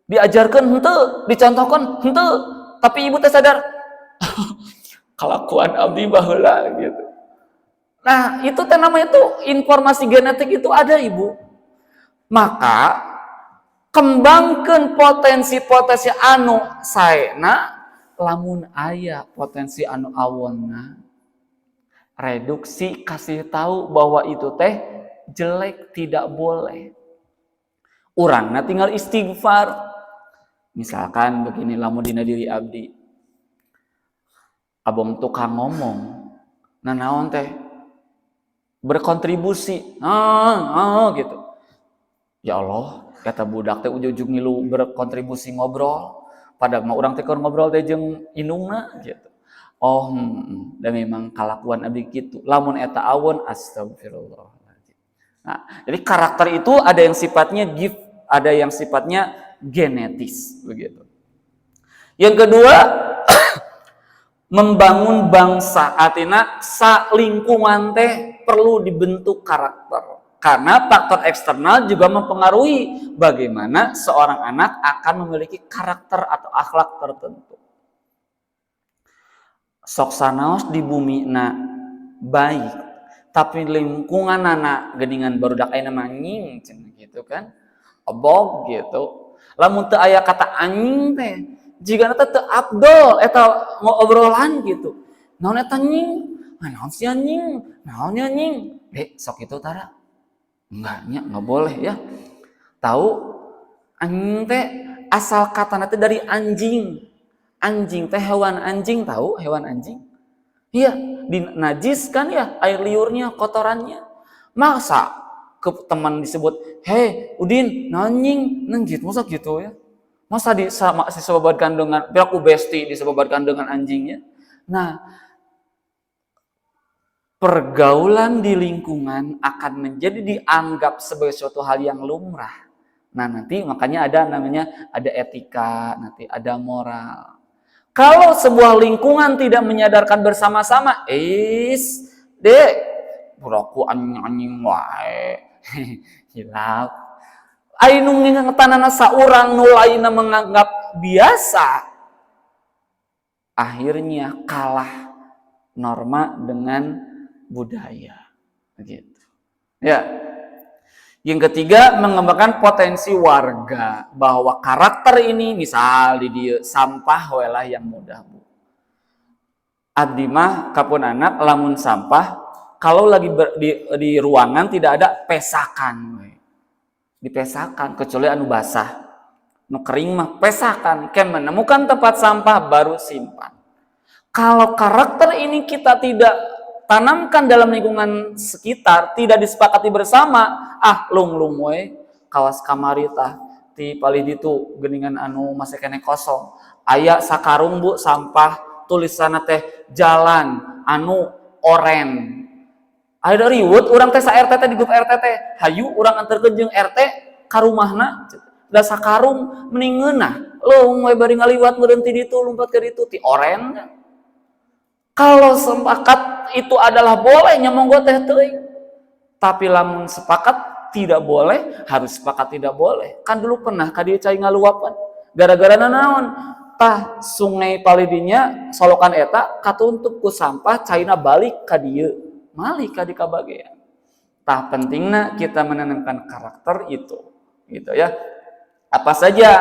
diajarkan henteu, dicontohkan henteu, tapi ibu teh sadar kalakuan abdi baheula gitu. Nah, itu teh namanya tuh informasi genetik itu ada, Ibu. Maka kembangkan potensi-potensi anu saena lamun aya potensi anu awonna. Reduksi, kasih tahu bahwa itu teh jelek, tidak boleh. Urangna tinggal istighfar. Misalkan begini, lamun dina diri abdi abang tukang ngomong, nah naon teh berkontribusi, gitu. Ya Allah, kata budak teh ujug-ujug ngilu berkontribusi ngobrol, pada mah urang teh keur ngobrol teh jeung indungna gitu. Oh, dan memang kalakuan abdi kitu. Lamun eta awon, astagfirullahaladzim. Nah, jadi karakter itu ada yang sifatnya gift, ada yang sifatnya genetis, begitu. Yang kedua, membangun bangsa, artinya sa lingkungan teh perlu dibentuk karakter. Karena faktor eksternal juga mempengaruhi bagaimana seorang anak akan memiliki karakter atau akhlak tertentu. Sok sanaos di bumi na baik, tapi lingkungan anak geningan barudak ayeuna manying gitu kan. Obog gitu. Lamun teu aya kata anjing teh, jigana teh teu afdol eta ngobrolan gitu. Naon eta anjing? Naon si anjing? Naon nya anjing? Dek, sok itu tara. Enggak boleh ya. Tahu anjing teh asal katana teh dari anjing. Anjing teh hewan anjing, tahu hewan anjing? Iya, dinajis kan ya air liurnya, kotorannya. Masa ke teman disebut, "Hei, Udin, nanjing, nenjit masa gitu ya?" Masa disebabkan dengan piraku besti disebabkan dengan anjingnya? Nah, pergaulan di lingkungan akan menjadi dianggap sebagai suatu hal yang lumrah. Nah, nanti makanya ada etika, nanti ada moral. Kalau sebuah lingkungan tidak menyadarkan bersama-sama, dek, buraku anjing wae. Hilap. Anu ngingetanana saurang nu lainna menganggap biasa. Akhirnya kalah norma dengan budaya. Begitu. Ya. Yang ketiga, mengembangkan potensi warga, bahwa karakter ini misal di dia sampah welah yang mudah, Bu. Abdi mah kapun anak lamun sampah kalau lagi di ruangan tidak ada pesakan. Dipesakan kecuali anu basah. Nu kering mah pesakan, kan menemukan tempat sampah baru simpan. Kalau karakter ini kita tidak tanamkan dalam lingkungan sekitar, tidak disepakati bersama, lung we kawas kamari tah ti palih ditu geuningan anu masih kene kosong. Aya sakarung, Bu, sampah tulisanna teh jalan anu oren. Aya riweuh urang teh sa RT teh di grup RT teh, hayu urang anterkeun jeung RT ka rumahna. Da sakarung mending ngeunah. Lung we bari ngaliwat meureun ti ditu lumpat ke ditu ti oren. Kalau sepakat itu adalah boleh nyamonggo teh teuing. Tapi lamun sepakat tidak boleh, harus sepakat tidak boleh. Kan dulu pernah ka dieu cai ngaluapan. Gara-gara naon? Tah sungai palidinya solokan eta katutup ku sampah caina balik ka dieu. Malih ka di kabagean. Tah pentingna kita menanamkan karakter itu. Gitu ya. Apa saja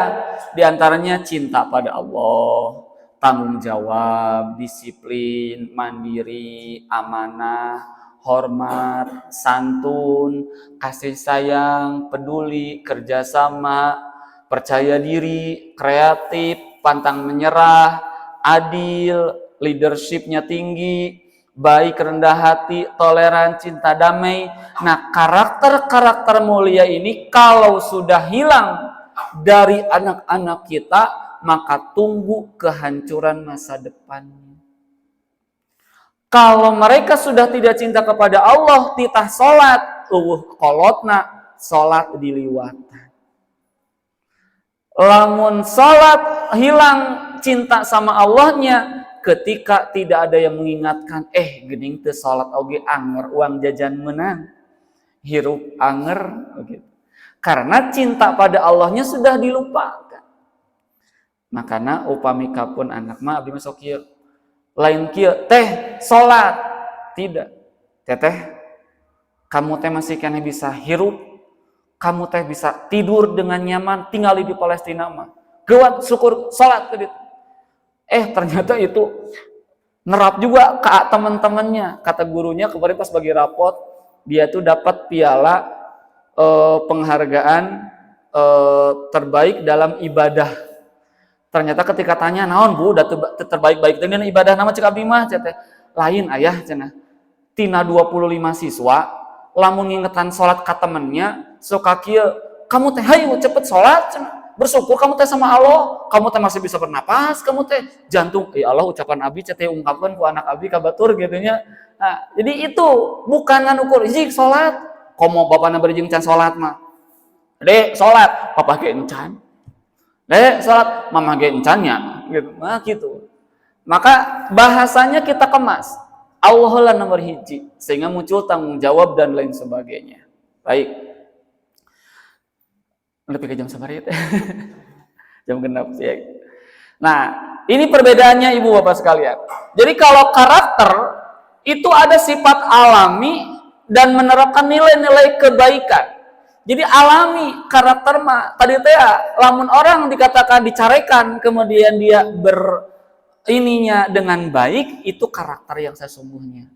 di antaranya cinta pada Allah, tanggung jawab, disiplin, mandiri, amanah, hormat, santun, kasih sayang, peduli, kerjasama, percaya diri, kreatif, pantang menyerah, adil, leadershipnya tinggi, baik, rendah hati, toleran, cinta damai. Nah, karakter-karakter mulia ini kalau sudah hilang dari anak-anak kita, maka tunggu kehancuran masa depannya. Kalau mereka sudah tidak cinta kepada Allah, titah sholat, kolotna salat diliwatan. Lamun salat hilang cinta sama Allahnya ketika tidak ada yang mengingatkan, geuning teu salat oge anger uang jajan menang. Hirup anger begitu. Karena cinta pada Allahnya sudah dilupakan. Makanya upami kapun anak mah abdi masuk kieu. Lain kieu teh salat. Tidak. Teteh kamu teh masih kena bisa hirup, kamu teh bisa tidur dengan nyaman, tinggal di Palestina mah. Geuat syukur salat tadi. Ternyata itu nerap juga ke teman-temannya. Kata gurunya kemarin pas bagi rapot, dia tuh dapat piala penghargaan terbaik dalam ibadah. Ternyata ketika tanya, naon Bu, udah terbaik-baik dengan ibadah nama cek abdi mah, lain ayah cenah. Tina 25 siswa, lamun ngingetan salat ka temennya, sok kieu, kamu teh hayu cepet salat cenah. Bersyukur kamu teh sama Allah, kamu teh masih bisa bernapas, kamu teh jantung, ya Allah ucapan abdi teh ungkapkan ku anak abdi ka batur gitu nya. Nah, jadi itu bukan ngukur hiji salat, komo bapana berijing can salat mah. Dek salat, papa ge encan. Dek salat, mama ge encan nya gitu. Nah, gitu. Maka bahasanya kita kemas. Allah lah nomor hiji sehingga muncul tanggung jawab dan lain sebagainya. Baik. Lebih ke jam sabari teh. Jam genap sih. Nah, ini perbedaannya Ibu Bapak sekalian. Jadi kalau karakter itu ada sifat alami dan menerapkan nilai-nilai kebaikan. Jadi alami karakter mah tadi teh lamun orang dikatakan dicarekan kemudian dia ininya dengan baik, itu karakter yang sesungguhnya.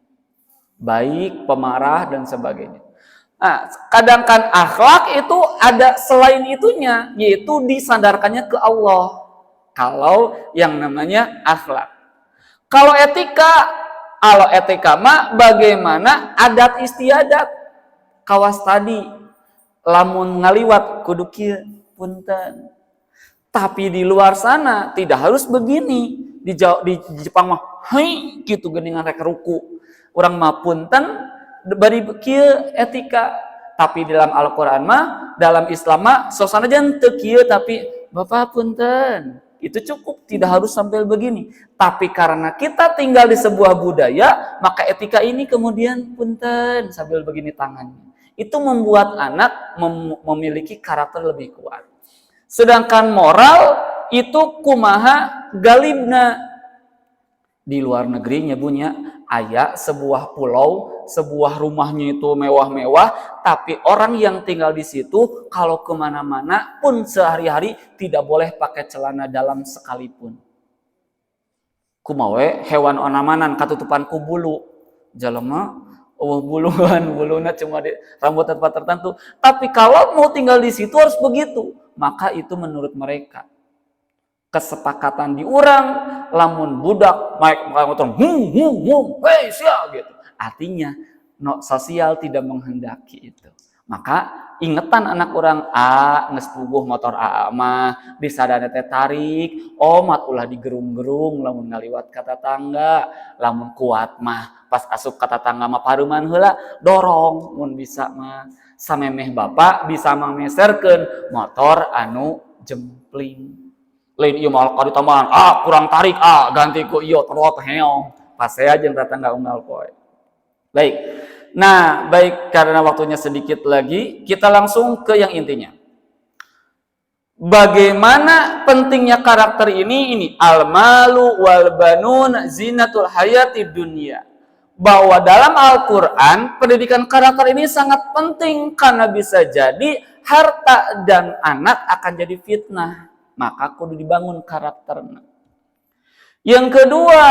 Baik, pemarah, dan sebagainya. Nah, kadang-kadang akhlak itu ada selain itunya, yaitu disandarkannya ke Allah. Kalau yang namanya akhlak. Kalau etika mah bagaimana adat istiadat. Kawas tadi, lamun ngaliwat kudu kieu punten. Tapi di luar sana tidak harus begini. Di Jepang mah hei gitu geuningan rek ruku. Urang mah punten bari kieu etika. Tapi dalam Al-Qur'an mah, dalam Islam mah sosana jan teu kieu tapi Bapak punten. Itu cukup, tidak harus sampai begini. Tapi karena kita tinggal di sebuah budaya, maka etika ini kemudian punten sambil begini tangannya. Itu membuat anak memiliki karakter lebih kuat. Sedangkan moral itu kumaha galibna. Di luar negeri nyebunya aya sebuah pulau, sebuah rumahnya itu mewah-mewah, tapi orang yang tinggal di situ kalau kemana-mana pun sehari-hari tidak boleh pakai celana dalam sekalipun. Kumawe hewan onamanan katutupan ku bulu, jalema buluna cuma di rambut tempat tertentu. Tapi kalau mau tinggal di situ harus begitu. Maka itu menurut mereka kesepakatan di urang, lamun budak maik motor hei sia gitu. Artinya sosial tidak menghendaki itu. Maka ingetan anak orang geus puguh motor mah disadana teh tarik, mat ulah digerung-gerung lamun ngaliwat ka tetangga, lamun kuat mah pas asup ka tetangga mah pareuman heula dorong mun bisa mah samemeh bapak bisa memeserkeun motor anu jempling. Lain ieu mah ka ditambahan kurang tarik ganti ku ieu terot heong. Pas saya jeung tetangga unggal poe. Baik. Nah, baik karena waktunya sedikit lagi, kita langsung ke yang intinya. Bagaimana pentingnya karakter ini al-malu wal banun zinatul hayati dunia. Bahwa dalam Al-Qur'an pendidikan karakter ini sangat penting karena bisa jadi harta dan anak akan jadi fitnah. Maka kudu dibangun karakternya. Yang kedua,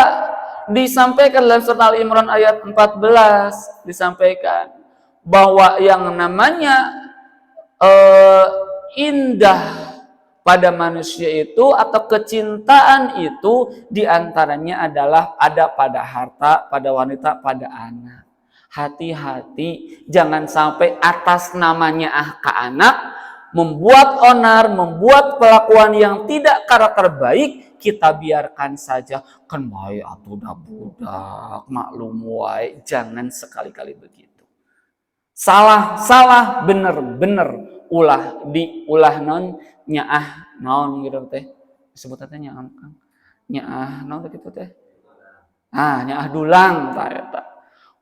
disampaikan dalam surat Al-Imran ayat 14 disampaikan bahwa yang namanya indah pada manusia itu atau kecintaan itu diantaranya adalah ada pada harta, pada wanita, pada anak. Hati-hati jangan sampai atas namanya ke anak membuat onar, membuat pelakuan yang tidak karakter baik kita biarkan saja, kan baik atuh dah budak maklum wae, jangan sekali-kali begitu. salah bener ulah naon nyaah naon gitu teh disebut teh nyaah naon gitu teh nyaah dulang tah eta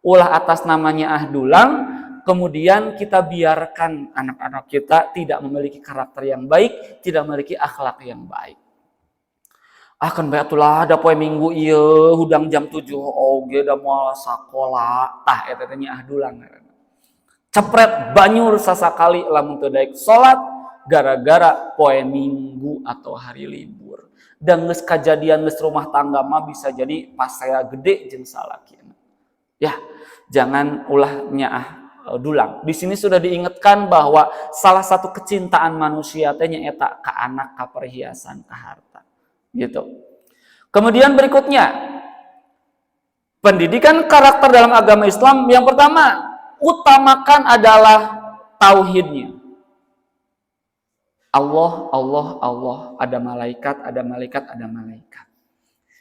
ulah atas namanya dulang kemudian kita biarkan anak-anak kita tidak memiliki karakter yang baik, tidak memiliki akhlak yang baik. Akan bae atulah ada poe minggu ieu hudang jam 7 oge da moal sakola tah eta teh nyaah dulang cepret banyur sasakali lamun teu daek salat gara-gara poe minggu atau hari libur dan geus kajadian geus rumah tangga mah bisa jadi pas saya gede jeung salakina ya jangan ulah nyaah dulang. Di sini sudah diingatkan bahwa salah satu kecintaan manusia teh nyaeta ka anak, ka perhiasan, ka harta. Gitu. Kemudian berikutnya, pendidikan karakter dalam agama Islam yang pertama, utamakan adalah tauhidnya. Allah, ada malaikat.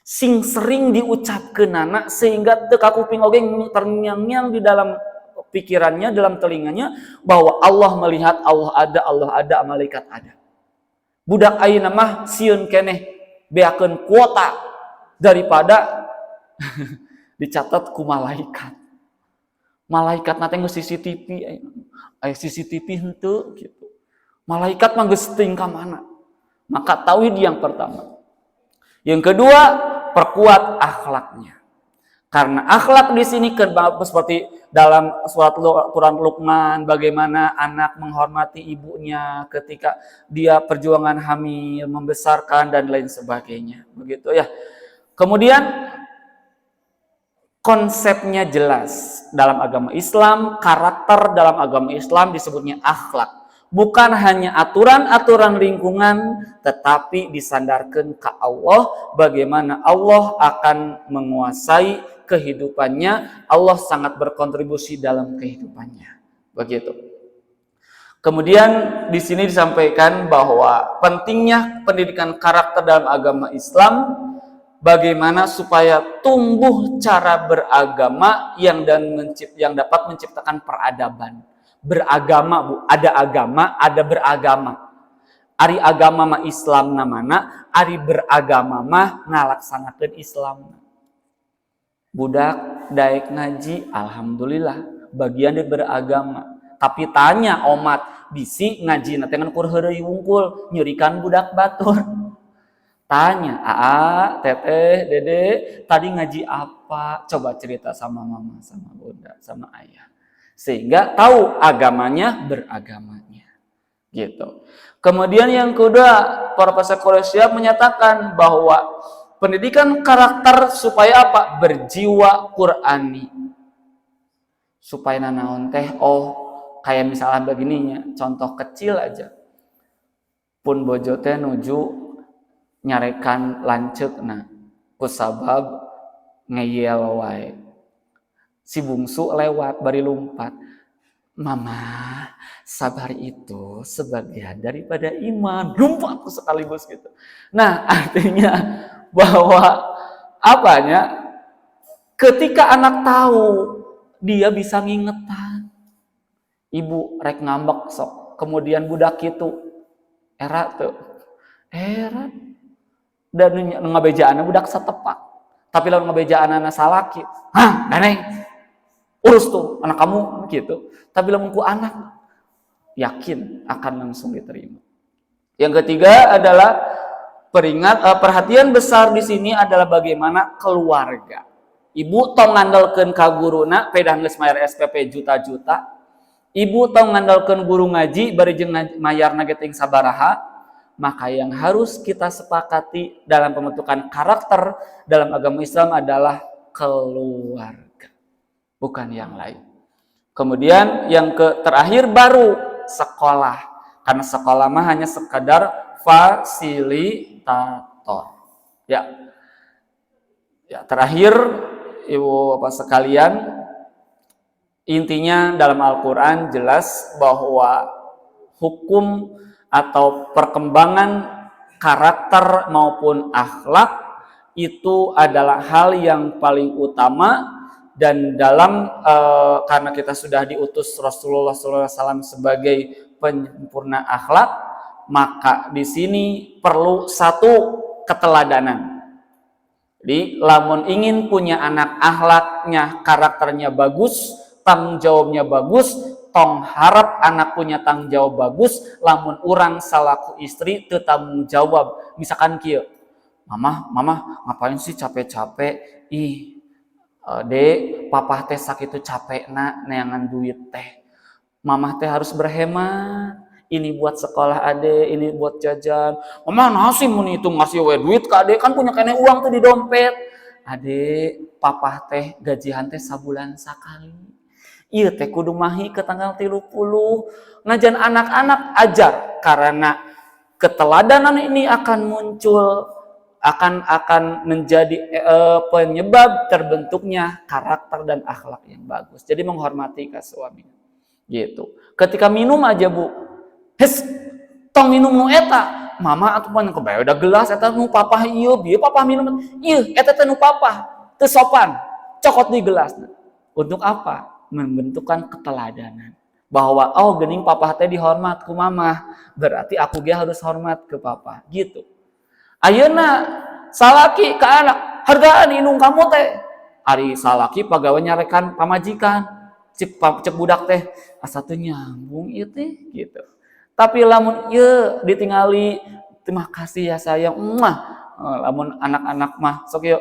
Sing sering diucapkeunana sehingga teu kakuping oge terngiang-ngiang di dalam pikirannya, dalam telinganya bahwa Allah melihat, Allah ada, malaikat ada. Budak ayeuna mah sieun keneh beakeun kuota daripada dicatat ku malaikat. Malaikat na teh geus CCTV CCTV henteu gitu. Malaikat mah geus teuing ka mana. Maka tauhid yang pertama. Yang kedua, perkuat akhlaknya. Karena akhlak di sini seperti dalam surat Quran Luqman, bagaimana anak menghormati ibunya ketika dia perjuangan hamil, membesarkan dan lain sebagainya. Begitu ya. Kemudian konsepnya jelas dalam agama Islam, karakter dalam agama Islam disebutnya akhlak. Bukan hanya aturan-aturan lingkungan, tetapi disandarkan ke Allah, bagaimana Allah akan menguasai kehidupannya, Allah sangat berkontribusi dalam kehidupannya. Begitu. Kemudian di sini disampaikan bahwa pentingnya pendidikan karakter dalam agama Islam, bagaimana supaya tumbuh cara beragama yang dapat menciptakan peradaban. Beragama, ada agama, ada beragama. Ari agama mah Islam namana, ari beragama mah ngalaksanakeun Islam. Budak daek ngaji, alhamdulillah, bagian dia beragama. Tapi tanya omat, bisi ngaji na teh ngan kur heureuy wungkul, nyerikan budak batur. Tanya, teteh, dede, tadi ngaji apa? Coba cerita sama mama, sama bunda, sama ayah. Sehingga tahu agamanya, beragamanya. Gitu. Kemudian yang kedua, Profesor Quraisyah menyatakan bahwa pendidikan karakter supaya apa? Berjiwa Qur'ani. Supaya nanaon teh, kayak misalnya begininya, contoh kecil aja. Pun bojo teh nuju nyarekan lanceukna kusabab ngeyel wae. Si bungsu lewat bari lumpat. Mama, sabar itu sebagian daripada iman. Lumpat sekaligus gitu. Nah, artinya bahwa apanya? Ketika anak tahu, dia bisa ngingetan. Ibu rek ngambek sok. Kemudian budak itu era tuh. Era dan ngabejaan budak satepak. Tapi lawan ngabejaan anak salaki. Ganeng. Urus tuh anak kamu gitu. Tapi lamun ku anak yakin akan langsung diterima. Yang ketiga adalah perhatian besar di sini adalah bagaimana keluarga. Ibu tong ngandalkeun ka guruna pedah geus mayar SPP juta-juta. Ibu tong ngandalkeun guru ngaji bari jeung mayarna ge teuing sabaraha. Maka yang harus kita sepakati dalam pembentukan karakter dalam agama Islam adalah keluarga. Bukan yang lain. Kemudian yang terakhir baru sekolah. Karena sekolah mah hanya sekadar fasilitator. Ya, terakhir Ibu Bapak sekalian, intinya dalam Al-Quran jelas bahwa hukum atau perkembangan karakter maupun akhlak itu adalah hal yang paling utama Dan dalam karena kita sudah diutus Rasulullah SAW sebagai penyempurna akhlak, maka di sini perlu satu keteladanan. Jadi lamun ingin punya anak akhlaknya, karakternya bagus, tanggung jawabnya bagus, tong harap anak punya tanggung jawab bagus, lamun orang salaku istri teu tanggung jawab. Misalkan kieu, mama ngapain sih capek-capek? Ih, dek, papa teh sakitu capek neangan duit teh. Mama teh harus berhemat. Ini buat sekolah ade, ini buat jajan. Mama nasi mun itu ngasih we duit ke ade, kan punya kene uang tuh di dompet. Ade, papa teh gajian teh sabulan sakali. Iya teh kudu mahi ke tanggal 30. Ngajan anak-anak ajar, karena keteladanan ini akan muncul, akan menjadi penyebab terbentuknya karakter dan akhlak yang bagus. Jadi menghormati ke suaminya. Gitu. Ketika minum aja bu, tong minum nu eta, mama atuh pan kebae udah gelas eta nu papa ieu, bieu papa minum. Ieu eta teh nu papa, teu sopan. Cokot di gelas. Untuk apa? Membentukkan keteladanan. Bahwa oh geuning papa teh dihormat ku mama, berarti aku ge harus hormat ke papa. Gitu. Ayeuna salaki ke anak, hargaan inung kamu teh. Ari salaki pagawe nyarekan pamajikan. Cek budak teh asa teu nyambung ieu teh gitu. Tapi lamun ieu ditingali terima kasih ya sayang. Lamun anak-anak mah sok ieu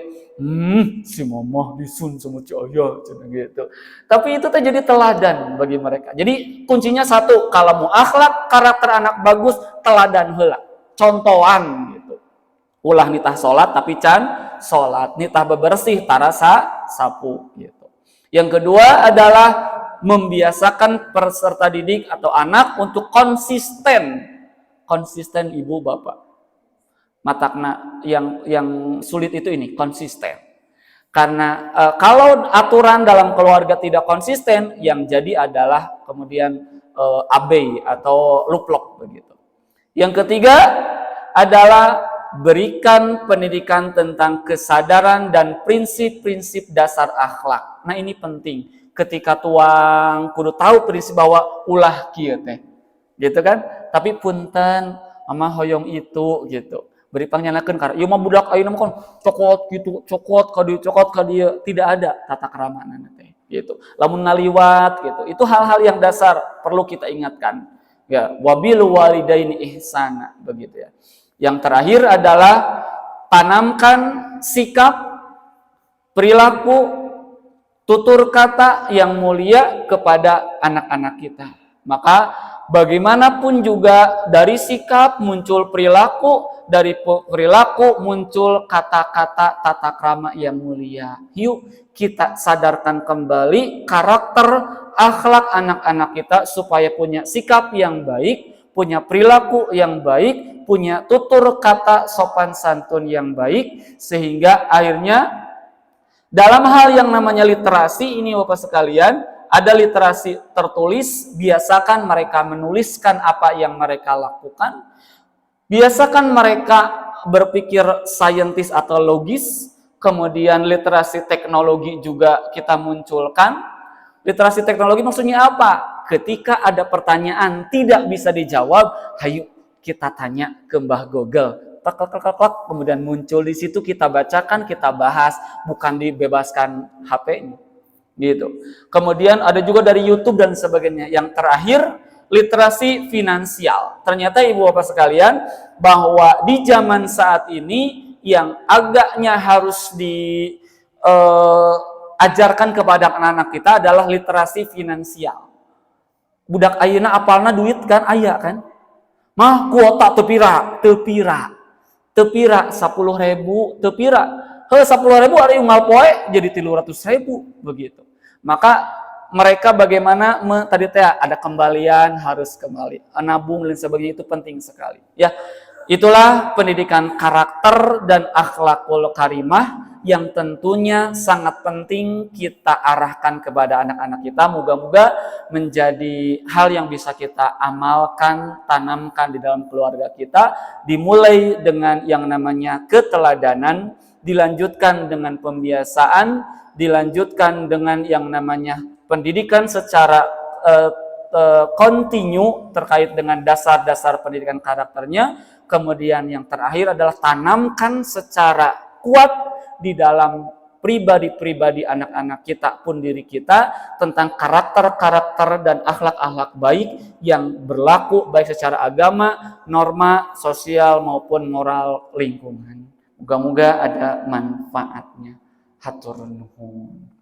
si mama disun sama cahaya gitu. Tapi itu teh jadi teladan bagi mereka. Jadi kuncinya satu, kalau mau akhlak karakter anak bagus, teladan heula. Contohan gitu. Ulah nitah salat tapi can salat, nitah bebersih tarasa sapu gitu. Yang kedua adalah membiasakan peserta didik atau anak untuk konsisten ibu bapak. Matakna yang sulit itu ini konsisten. Karena kalau aturan dalam keluarga tidak konsisten, yang jadi adalah kemudian abai atau luplok begitu. Yang ketiga adalah berikan pendidikan tentang kesadaran dan prinsip-prinsip dasar akhlak. Nah ini penting. Ketika tuang kudu tahu prinsip bahwa ulah kieu teh. Gitu kan? Tapi punten mama hoyong itu gitu. Beri pangjanakeun karena ieu mah budak ayeuna mah kan cokot gitu, cokot ka dieu, tidak ada tata krama teh gitu. Lamun ngaliwat gitu. Itu hal-hal yang dasar perlu kita ingatkan. Ya, wabil walidaini ihsana begitu ya. Yang terakhir adalah tanamkan sikap, perilaku, tutur kata yang mulia kepada anak-anak kita. Maka bagaimanapun juga dari sikap muncul perilaku, dari perilaku muncul kata-kata tata krama yang mulia. Yuk kita sadarkan kembali karakter akhlak anak-anak kita supaya punya sikap yang baik, punya perilaku yang baik, punya tutur kata sopan santun yang baik, sehingga akhirnya dalam hal yang namanya literasi ini Bapak sekalian, ada literasi tertulis, biasakan mereka menuliskan apa yang mereka lakukan, biasakan mereka berpikir saintis atau logis, kemudian literasi teknologi juga kita munculkan. Literasi teknologi maksudnya apa? Ketika ada pertanyaan tidak bisa dijawab, hayu kita tanya ke Mbah Google. Kemudian muncul di situ, kita bacakan, kita bahas, bukan dibebaskan HP-nya gitu. Kemudian ada juga dari YouTube dan sebagainya. Yang terakhir, literasi finansial. Ternyata ibu bapak sekalian, bahwa di zaman saat ini yang agaknya harus diajarkan kepada anak-anak kita adalah literasi finansial. Budak ayeuna apalna duit kan aya kan? Mah kuota tepira 10.000, tepira. 10.000 ada unggal poe jadi 300.000 begitu. Maka mereka bagaimana tadi teh ada kembalian, harus kembali, nabung dan sebagainya, itu penting sekali. Ya, itulah pendidikan karakter dan akhlakul karimah yang tentunya sangat penting kita arahkan kepada anak-anak kita. Moga-moga menjadi hal yang bisa kita amalkan, tanamkan di dalam keluarga kita, dimulai dengan yang namanya keteladanan, dilanjutkan dengan pembiasaan, dilanjutkan dengan yang namanya pendidikan secara kontinu terkait dengan dasar-dasar pendidikan karakternya. Kemudian yang terakhir adalah tanamkan secara kuat di dalam pribadi-pribadi anak-anak kita pun diri kita tentang karakter-karakter dan akhlak-akhlak baik yang berlaku baik secara agama, norma, sosial maupun moral lingkungan. Moga-moga ada manfaatnya. Hatur nuhun.